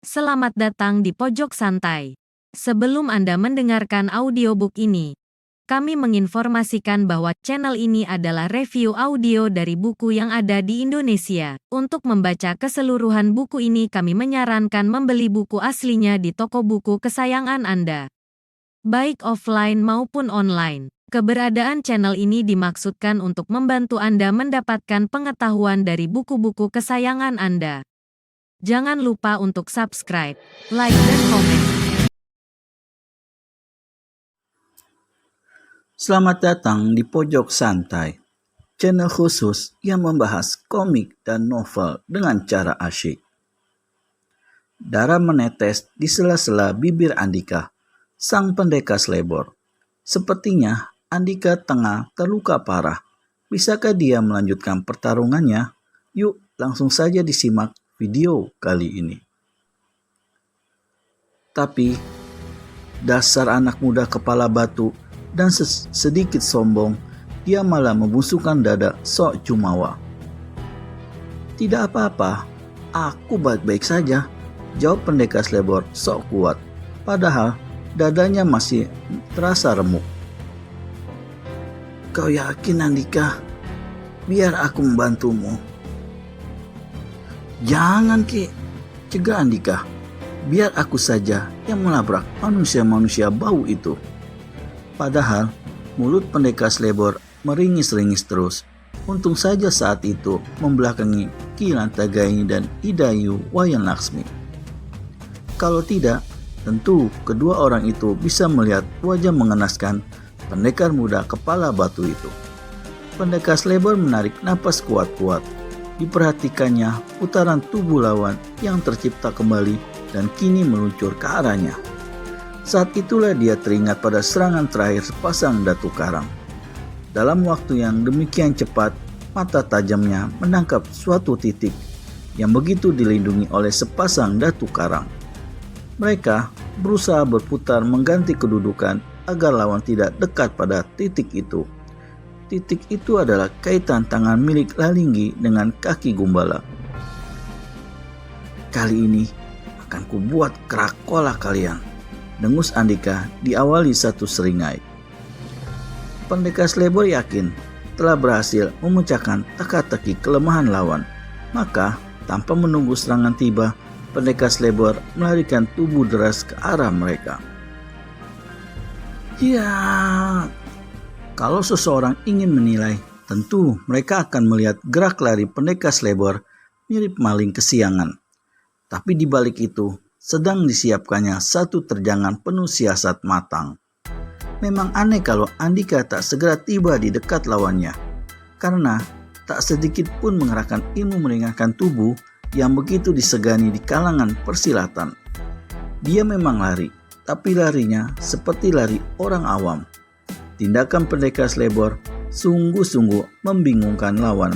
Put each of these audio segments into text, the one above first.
Selamat datang di Pojok Santai. Sebelum Anda mendengarkan audiobook ini, kami menginformasikan bahwa channel ini adalah review audio dari buku yang ada di Indonesia. Untuk membaca keseluruhan buku ini, kami menyarankan membeli buku aslinya di toko buku kesayangan Anda, baik offline maupun online. Keberadaan channel ini dimaksudkan untuk membantu Anda mendapatkan pengetahuan dari buku-buku kesayangan Anda. Jangan lupa untuk subscribe, like, dan komen. Selamat datang di Pojok Santai, channel khusus yang membahas komik dan novel dengan cara asyik. Darah menetes di sela-sela bibir Andika, sang pendekar Slebor. Sepertinya Andika tengah terluka parah. Bisakah dia melanjutkan pertarungannya? Yuk langsung saja disimak video kali ini. Tapi dasar anak muda kepala batu dan sedikit sombong, dia malah membusukkan dada sok Jumawa. Tidak apa-apa, aku baik-baik saja, jawab pendekar Slebor sok kuat, padahal dadanya masih terasa remuk. Kau yakin Andika? Biar aku membantumu. Jangan Ki, cegah Andika. Biar aku saja yang melabrak manusia-manusia bau itu. Padahal mulut pendekar Slebor meringis-ringis terus. Untung saja saat itu membelakangi Ki Lantagaini dan Idayu Wayan Laksmi. Kalau tidak, tentu kedua orang itu bisa melihat wajah mengenaskan pendekar muda kepala batu itu. Pendekar Slebor menarik napas kuat-kuat. Diperhatikannya putaran tubuh lawan yang tercipta kembali dan kini meluncur ke arahnya. Saat itulah dia teringat pada serangan terakhir sepasang datu karang. Dalam waktu yang demikian cepat, mata tajamnya menangkap suatu titik yang begitu dilindungi oleh sepasang datu karang. Mereka berusaha berputar mengganti kedudukan agar lawan tidak dekat pada titik itu. Titik itu adalah kaitan tangan milik Lalinggi dengan kaki Gumbala. Kali ini akan kubuat kerakola kalian, dengus Andika diawali satu seringai. Pendekar Slebor yakin telah berhasil memecahkan teka-teki kelemahan lawan. Maka tanpa menunggu serangan tiba, pendekar Slebor melarikan tubuh deras ke arah mereka. Ya, kalau seseorang ingin menilai, tentu mereka akan melihat gerak lari pendekar Slebor mirip maling kesiangan. Tapi di balik itu, sedang disiapkannya satu terjangan penuh siasat matang. Memang aneh kalau Andika tak segera tiba di dekat lawannya, karena tak sedikit pun mengerahkan ilmu meringankan tubuh yang begitu disegani di kalangan persilatan. Dia memang lari, tapi larinya seperti lari orang awam. Tindakan pendekar Slebor sungguh-sungguh membingungkan lawan.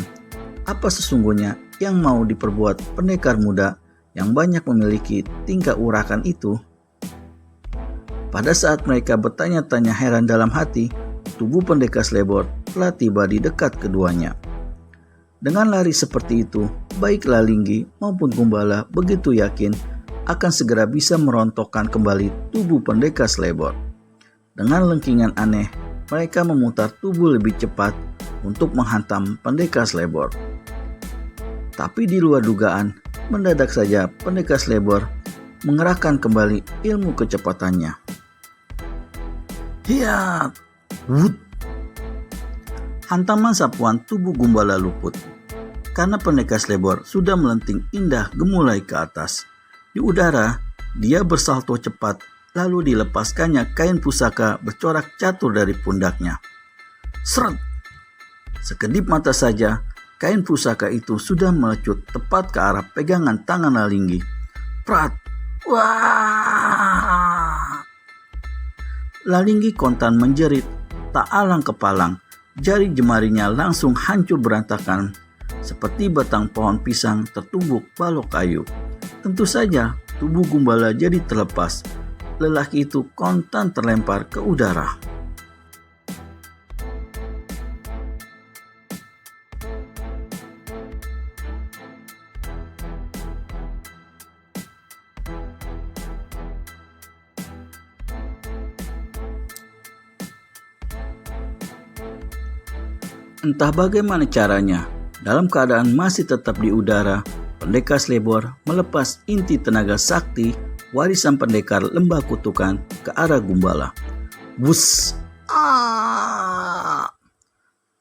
Apa sesungguhnya yang mau diperbuat pendekar muda yang banyak memiliki tingkah urakan itu? Pada saat mereka bertanya-tanya heran dalam hati, tubuh pendekar Slebor telah tiba di dekat keduanya. Dengan lari seperti itu, baik Lalinggi maupun Gumbala begitu yakin akan segera bisa merontokkan kembali tubuh pendekar Slebor. Dengan lengkingan aneh, mereka memutar tubuh lebih cepat untuk menghantam pendekar Slebor. Tapi di luar dugaan, mendadak saja pendekar Slebor mengerahkan kembali ilmu kecepatannya. Hiat! Wut! Hantaman sapuan tubuh Gumbala luput, karena pendekar Slebor sudah melenting indah gemulai ke atas. Di udara, dia bersalto cepat, lalu dilepaskannya kain pusaka bercorak catur dari pundaknya. Seret! Sekedip mata saja, kain pusaka itu sudah melecut tepat ke arah pegangan tangan Lalinggi. Prat! Wah! Lalinggi kontan menjerit, tak alang kepalang. Jari jemarinya langsung hancur berantakan, seperti batang pohon pisang tertumbuk balok kayu. Tentu saja tubuh Gumbala jadi terlepas. Lelaki itu kontan terlempar ke udara. Entah bagaimana caranya, dalam keadaan masih tetap di udara, pendekar Slebor melepas inti tenaga sakti warisan pendekar lembah kutukan ke arah Gumbala. Bus!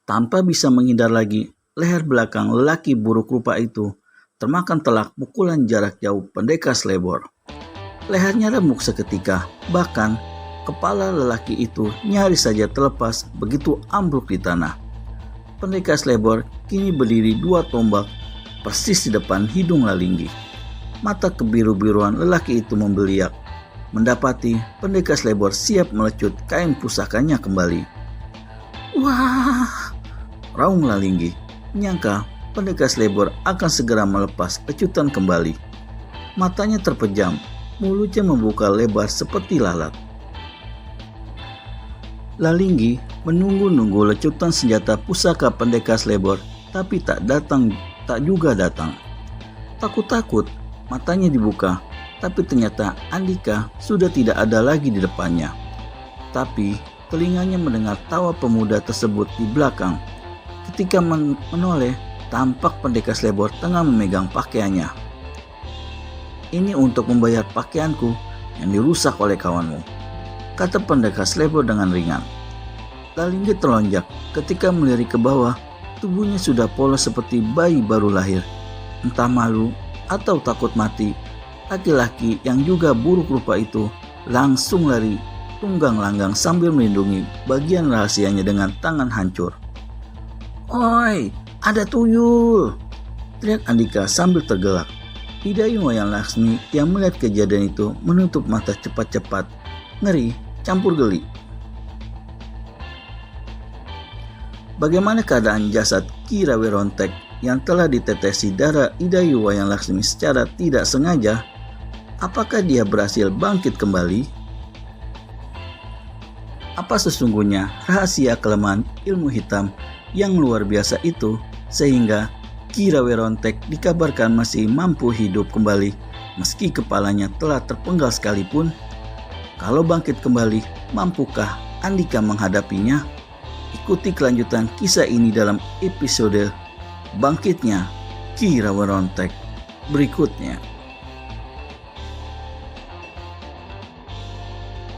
Tanpa bisa menghindar lagi, leher belakang lelaki buruk rupa itu termakan telak pukulan jarak jauh pendekar Slebor. Lehernya remuk seketika, bahkan kepala lelaki itu nyaris saja terlepas begitu ambruk di tanah. Pendekar Slebor kini berdiri 2 tombak persis di depan hidung Lalinggi. Mata kebiru-biruan lelaki itu membeliak, mendapati pendekar Slebor siap melecut kain pusakanya kembali. Wah! Raung Lalinggi menyangka pendekar Slebor akan segera melepas lecutan kembali. Matanya terpejam, mulutnya membuka lebar seperti lalat. Lalinggi menunggu-nunggu lecutan senjata pusaka pendekar Slebor, tapi tak juga datang. Takut-takut, matanya dibuka, tapi ternyata Andika sudah tidak ada lagi di depannya. Tapi telinganya mendengar tawa pemuda tersebut di belakang. Ketika menoleh, tampak pendekar Slebor tengah memegang pakaiannya. Ini untuk membayar pakaianku yang dirusak oleh kawanmu, kata pendekar Slebor dengan ringan. Lalinggi terlonjak ketika melirik ke bawah. Tubuhnya sudah polos seperti bayi baru lahir. Entah malu atau takut mati, laki-laki yang juga buruk rupa itu langsung lari tunggang langgang sambil melindungi bagian rahasianya dengan tangan hancur. "Oi, ada tuyul!" teriak Andika sambil tergelak. Hidayu Wayang Laksmi yang melihat kejadian itu menutup mata cepat-cepat, ngeri campur geli. Bagaimana keadaan jasad Ki Rawirontek yang telah ditetesi darah Hidayu Wayang Laksmi secara tidak sengaja? Apakah dia berhasil bangkit kembali? Apa sesungguhnya rahasia kelemahan ilmu hitam yang luar biasa itu sehingga Ki Rawirontek dikabarkan masih mampu hidup kembali meski kepalanya telah terpenggal sekalipun? Kalau bangkit kembali, mampukah Andika menghadapinya? Ikuti kelanjutan kisah ini dalam episode Bangkitnya Ki Rawirontek berikutnya.